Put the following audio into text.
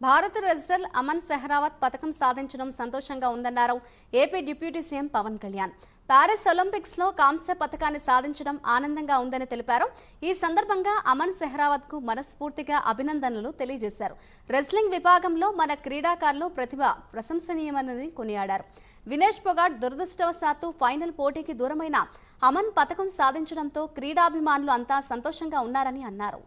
భారత రెజ్లర్ అమన్ సెహ్రావత్ పతకం సాధించడం సంతోషంగా ఉందన్నారు AP deputy CM Pawan Kalyan. Paris Olympics లో కాంస్య పతకాన్ని సాధించడం ఆనందంగా ఉందని తెలిపారు. ఈ సందర్భంగా అమన్ సెహ్రావత్ కు మనస్ఫూర్తిగా అభినందనలు తెలియజేశారు. రెజ్లింగ్ విభాగంలో మన క్రీడాకారులు ప్రతిభ ప్రశంసనీయమని కొనియాడారు. వినేష్ పొగాట్ దురదృష్టవశాత్తు ఫైనల్ పోటీకి దూరమైన అమన్ పతకం సాధించడంతో క్రీడాభిమానులు అంతా సంతోషంగా ఉన్నారని అన్నారు.